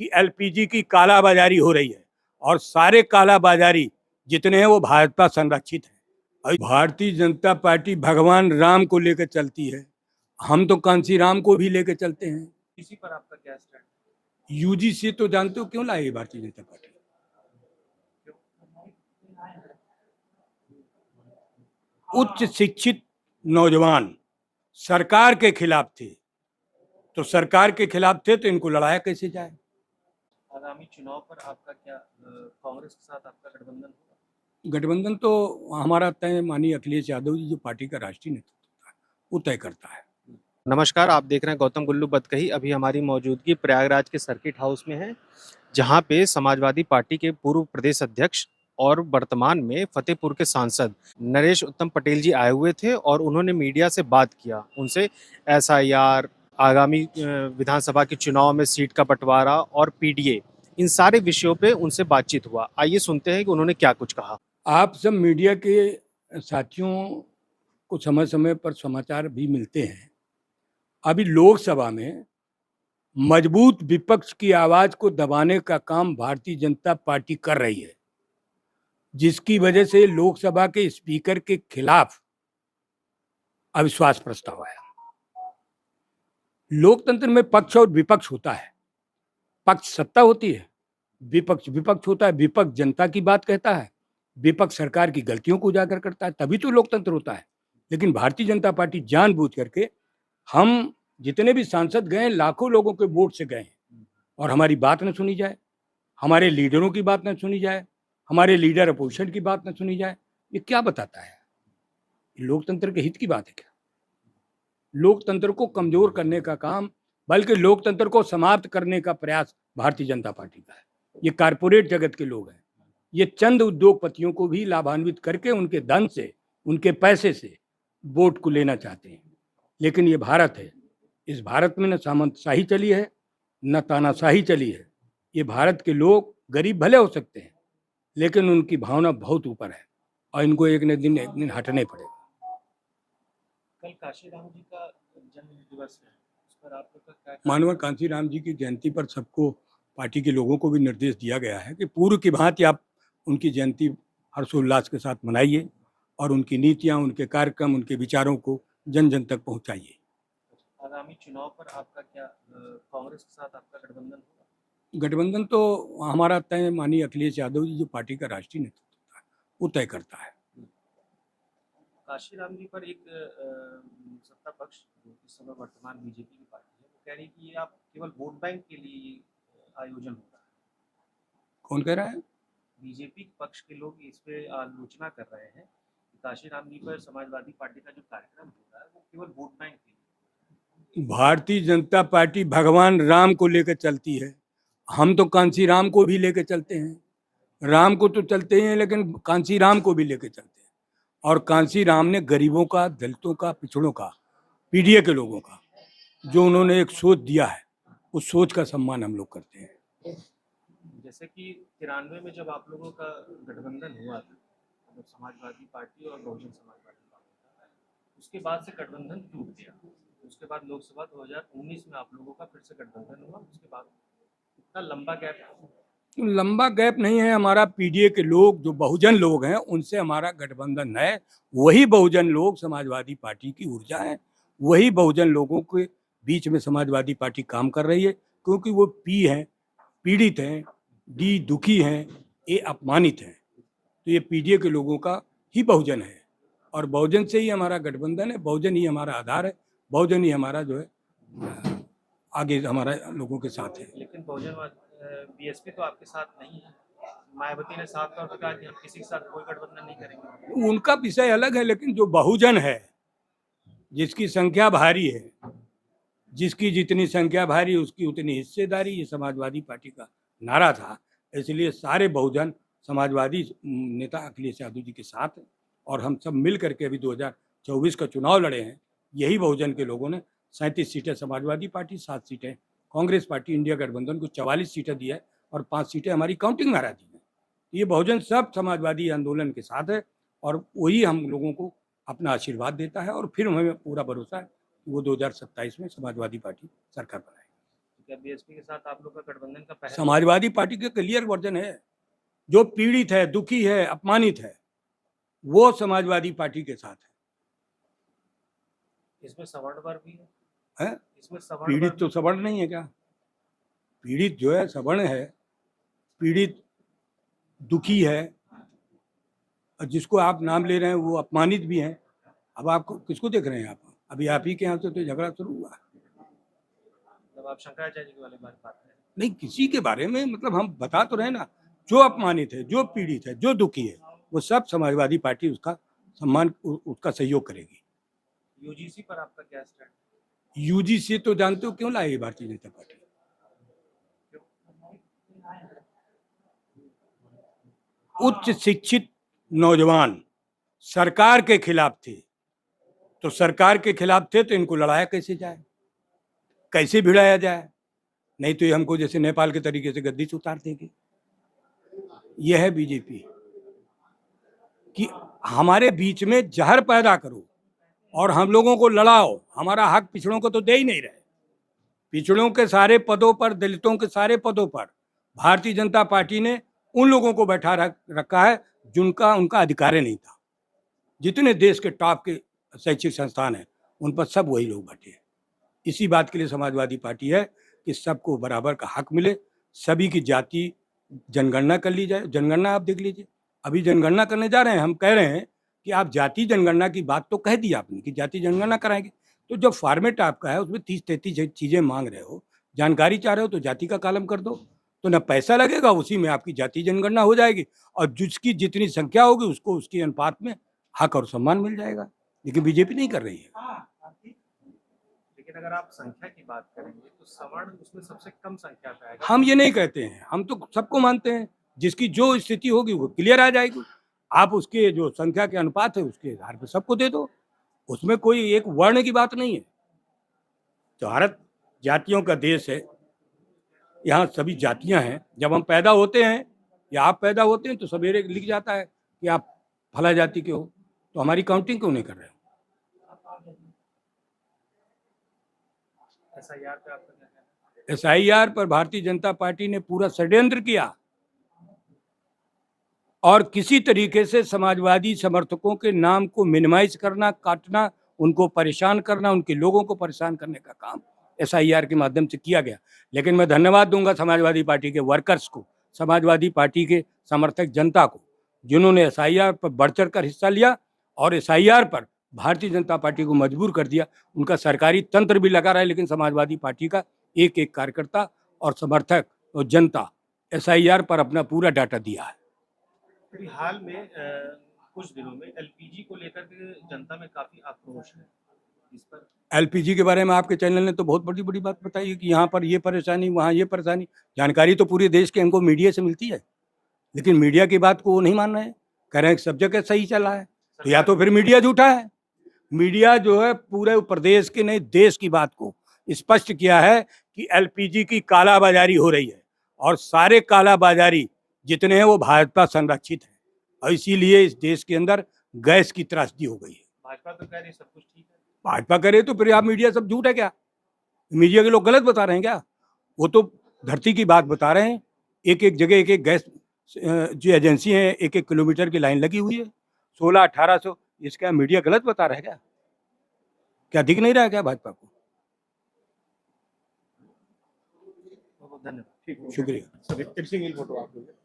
कि एलपीजी की कालाबाजारी हो रही है और सारे कालाबाजारी जितने हैं वो भाजपा संरक्षित है। और भारतीय जनता पार्टी भगवान राम को लेकर चलती है, हम तो कांसी राम को भी लेकर चलते हैं। इसी पर आपका क्या स्टैंड? यूजीसी तो जानते हो क्यों लाई भारतीय जनता पार्टी? उच्च शिक्षित नौजवान सरकार के खिलाफ थे, तो सरकार के खिलाफ थे तो इनको लड़ाया कैसे जाए। आगामी चुनाव पर आपका क्या कांग्रेस के साथ आपका गठबंधन होगा? गठबंधन तो हमारा तय माननीय अखिलेश यादव जी जो पार्टी का राष्ट्रीय नेतृत्व है वो तय करता है। नमस्कार, आप देख रहे हैं गौतम गुल्लू बतकही। अभी हमारी मौजूदगी प्रयागराज के सर्किट हाउस में है, जहां पे समाजवादी पार्टी के पूर्व प्रदेश अध्यक्ष और वर्तमान में फतेहपुर के सांसद नरेश उत्तम पटेल जी आए हुए थे और उन्होंने मीडिया से बात किया। उनसे एसआईआर, आगामी विधानसभा के चुनाव में सीट का बंटवारा और पीडीए, इन सारे विषयों पे उनसे बातचीत हुआ। आइए सुनते हैं कि उन्होंने क्या कुछ कहा। आप सब मीडिया के साथियों को समय समय पर समाचार भी मिलते हैं। अभी लोकसभा में मजबूत विपक्ष की आवाज को दबाने का काम भारतीय जनता पार्टी कर रही है, जिसकी वजह से लोकसभा के स्पीकर के खिलाफ अविश्वास प्रस्ताव आया। लोकतंत्र में पक्ष और विपक्ष होता है। पक्ष सत्ता होती है, विपक्ष विपक्ष होता है। विपक्ष जनता की बात कहता है, विपक्ष सरकार की गलतियों को उजागर करता है, तभी तो लोकतंत्र होता है। लेकिन भारतीय जनता पार्टी जानबूझ करके, हम जितने भी सांसद गए लाखों लोगों के वोट से गए और हमारी बात न सुनी जाए, हमारे लीडरों की बात न सुनी जाए, हमारे लीडर अपोजिशन की बात न सुनी जाए, ये क्या बताता है? लोकतंत्र के हित की बात है क्या? लोकतंत्र को कमजोर करने का काम, बल्कि लोकतंत्र को समाप्त करने का प्रयास भारतीय जनता पार्टी का है। ये कारपोरेट जगत के लोग हैं, ये चंद उद्योगपतियों को भी लाभान्वित करके उनके धन से, उनके पैसे से वोट को लेना चाहते हैं। लेकिन ये भारत है, इस भारत में न सामंतशाही चली है न तानाशाही चली है। ये भारत के लोग गरीब भले हो सकते हैं, लेकिन उनकी भावना बहुत ऊपर है और इनको एक न दिन हटने पड़ेगा। कल काशीराम जी का जन्म दिवस है, उस पर आपका क्या? माननीय कांशीराम जी की जयंती पर सबको, पार्टी के लोगों को भी निर्देश दिया गया है कि पूर्व की भांति आप उनकी जयंती हर्षोल्लास के साथ मनाइए और उनकी नीतियां, उनके कार्यक्रम, उनके विचारों को जन जन तक पहुंचाइए। आगामी चुनाव पर आपका क्या कांग्रेस के साथ आपका गठबंधन होगा? गठबंधन तो हमारा तय माननीय अखिलेश यादव जी जो पार्टी का राष्ट्रीय नेतृत्व है वो तय करता है। काशीराम जी पर एक सत्ता पक्ष, जो इस समय वर्तमान बीजेपी की पार्टी है, वो कह रही है कि ये आप केवल वोट बैंक के लिए ये आयोजन हो रहा है। कौन कह रहा है? बीजेपी पक्ष के लोग इस पे आलोचना कर रहे हैं कि काशीराम जी पर समाजवादी पार्टी का जो कार्यक्रम हो रहा है वो केवल वोट बैंक के लिए। भारतीय जनता पार्टी भगवान राम को लेकर चलती है, हम तो कांसी राम को भी लेकर चलते हैं। राम को तो चलते हैं, लेकिन कांसी राम को भी लेकर चलते हैं। और कांसी राम ने गरीबों का, दलितों का, पिछड़ों का, पीडीए के लोगों का जो उन्होंने एक सोच दिया है, उस सोच का सम्मान हम लोग करते हैं। जैसे कि 93 में जब आप लोगों का गठबंधन हुआ था, मतलब समाजवादी पार्टी और बहुजन समाजवादी पार्टी, उसके बाद से गठबंधन टूट गया। उसके बाद लोकसभा 2019 में आप लोगों का फिर से गठबंधन हुआ। उसके बाद इतना लंबा गैप? लंबा गैप नहीं है। हमारा पीडीए के लोग, जो बहुजन लोग हैं, उनसे हमारा गठबंधन है। वही बहुजन लोग समाजवादी पार्टी की ऊर्जा है, वही बहुजन लोगों के बीच में समाजवादी पार्टी काम कर रही है, क्योंकि वो पी हैं, पीड़ित हैं, डी दुखी हैं, ए अपमानित हैं। तो ये पीडीए के लोगों का ही बहुजन है और बहुजन से ही हमारा गठबंधन है, बहुजन ही हमारा आधार है, बहुजन ही हमारा जो है आगे हमारा लोगों के साथ है। लेकिन बहुजन बीएसपी तो आपके साथ नहीं है। मायावती ने साफ तौर पर कहा कि हम किसी के साथ कोई गठबंधन नहीं करेंगे। उनका विषय अलग है, लेकिन जो बहुजन है, जिसकी संख्या भारी है, जिसकी जितनी संख्या भारी उसकी उतनी हिस्सेदारी, ये समाजवादी पार्टी का नारा था। इसलिए सारे बहुजन समाजवादी नेता अखिलेश यादव जी के साथ हैं और हम सब मिल करके अभी 2024 का चुनाव लड़े हैं। यही बहुजन के लोगों ने 37 सीटें समाजवादी पार्टी, 7 सीटें कांग्रेस पार्टी, इंडिया गठबंधन को 44 सीटें दी है और 5 सीटें हमारी काउंटिंग में हरा दी है। ये बहुजन सब समाजवादी आंदोलन के साथ है और वही हम लोगों को अपना आशीर्वाद देता है और फिर हमें पूरा भरोसा है कि वो 2027 में समाजवादी पार्टी सरकार बनाएगी। क्या बीएसपी के साथ आप लोग का गठबंधन का पहला? समाजवादी पार्टी के क्लियर वर्जन है, जो पीड़ित है, दुखी है, अपमानित है, वो समाजवादी पार्टी के साथ इसमें सवर्ण वर्ग भी है। इसमें सवर्ण पीड़ित वर्ग तो सवर्ण नहीं है क्या? पीड़ित जो है सवर्ण है, पीड़ित दुखी है, और जिसको आप नाम ले रहे हैं वो अपमानित भी हैं। अब आप किसको देख रहे हैं? आप अभी आप ही के यहाँ से तो झगड़ा शुरू हुआ। मतलब आप शंकराचार्य जी वाले बात कर रहे हैं? नहीं, किसी के बारे में, मतलब हम बता तो रहे ना, जो अपमानित है, जो पीड़ित है, जो दुखी है, वो सब समाजवादी पार्टी उसका सम्मान, उसका सहयोग करेगी। यूजीसी पर आपका क्या स्टैंड? यूजीसी तो जानते हो क्यों लाई भारतीय जनता पार्टी? उच्च शिक्षित नौजवान सरकार के खिलाफ थे, तो सरकार के खिलाफ थे तो इनको लड़ाया कैसे जाए, कैसे भिड़ाया जाए? नहीं तो ये हमको जैसे नेपाल के तरीके से गद्दी से उतार देंगे। यह है बीजेपी कि हमारे बीच में जहर पैदा करो और हम लोगों को लड़ाओ। हमारा हक पिछड़ों को तो दे ही नहीं रहे। पिछड़ों के सारे पदों पर, दलितों के सारे पदों पर भारतीय जनता पार्टी ने उन लोगों को बैठा रखा है जिनका उनका अधिकार ही नहीं था। जितने देश के टॉप के शैक्षिक संस्थान हैं उन पर सब वही लोग बैठे हैं। इसी बात के लिए समाजवादी पार्टी है कि सबको बराबर का हक मिले, सभी की जाति जनगणना कर ली जाए। जनगणना आप देख लीजिए, अभी जनगणना करने जा रहे हैं, हम कह रहे हैं कि आप जाति जनगणना की बात तो कह दी आपने कि जाति जनगणना कराएंगे, तो जब फॉर्मेट आपका है उसमें 30-33 चीजें मांग रहे हो, जानकारी चाह रहे हो, तो जाति का कॉलम कर दो, तो ना पैसा लगेगा, उसी में आपकी जाति जनगणना हो जाएगी और जिसकी जितनी संख्या होगी उसको उसके अनुपात में हक और सम्मान मिल जाएगा। लेकिन बीजेपी नहीं कर रही है। लेकिन अगर आप संख्या की बात करेंगे तो सवर्ण उसमें सबसे कम संख्या का है। हम ये नहीं कहते हैं, हम तो सबको मानते हैं, जिसकी जो स्थिति होगी वो क्लियर आ जाएगी। आप उसके जो संख्या के अनुपात है उसके आधार पर सबको दे दो, उसमें कोई एक वर्ण की बात नहीं है। तो भारत जातियों का देश है, यहाँ सभी जातियां हैं। जब हम पैदा होते हैं या आप पैदा होते हैं तो सवेरे लिख जाता है कि आप फला जाति के हो, तो हमारी काउंटिंग क्यों नहीं कर रहे हो? एसआईआर पे आपका क्या कहना है? एसआईआर पर भारतीय जनता पार्टी ने पूरा षड्यंत्र किया और किसी तरीके से समाजवादी समर्थकों के नाम को मिनिमाइज करना, काटना, उनको परेशान करना, उनके लोगों को परेशान करने का काम एसआईआर के माध्यम से किया गया। लेकिन मैं धन्यवाद दूंगा समाजवादी पार्टी के वर्कर्स को, समाजवादी पार्टी के समर्थक जनता को, जिन्होंने एसआईआर पर बढ़ चढ़ कर हिस्सा लिया और एसआईआर पर भारतीय जनता पार्टी को मजबूर कर दिया। उनका सरकारी तंत्र भी लगा रहा है, लेकिन समाजवादी पार्टी का एक एक कार्यकर्ता और समर्थक और जनता एसआईआर पर अपना पूरा डाटा दिया है। अभी हाल में कुछ दिनों में एलपीजी को लेकर के जनता में काफी आक्रोश है। इस पर एलपीजी के बारे में आपके चैनल ने तो बहुत बड़ी बड़ी बात बताई है कि यहाँ पर ये परेशानी, वहाँ ये परेशानी। जानकारी तो पूरे देश के हमको मीडिया से मिलती है, लेकिन मीडिया की बात को वो नहीं मान रहे हैं, कह रहे हैं कि सब जगह सही चला है। तो या तो फिर मीडिया झूठा है। मीडिया जो है पूरे प्रदेश के नहीं देश की बात को स्पष्ट किया है कि एलपीजी की कालाबाजारी हो रही है और सारे कालाबाजारी जितने हैं वो भाजपा संरक्षित है और इसीलिए इस देश के अंदर गैस की त्रासदी हो गई है। भाजपा तो कह रही सब कुछ ठीक है। भाजपा करे तो फिर आप मीडिया सब झूठ है क्या? मीडिया के लोग गलत बता रहे हैं क्या? वो तो धरती की बात बता रहे हैं। एक एक जगह एक एक गैस जो एजेंसी है, एक एक किलोमीटर की लाइन लगी हुई है, 1600-1800। इसका मीडिया गलत बता रहा है क्या? क्या दिख नहीं रहा है क्या भाजपा को? बहुत धन्यवाद। शुक्रिया।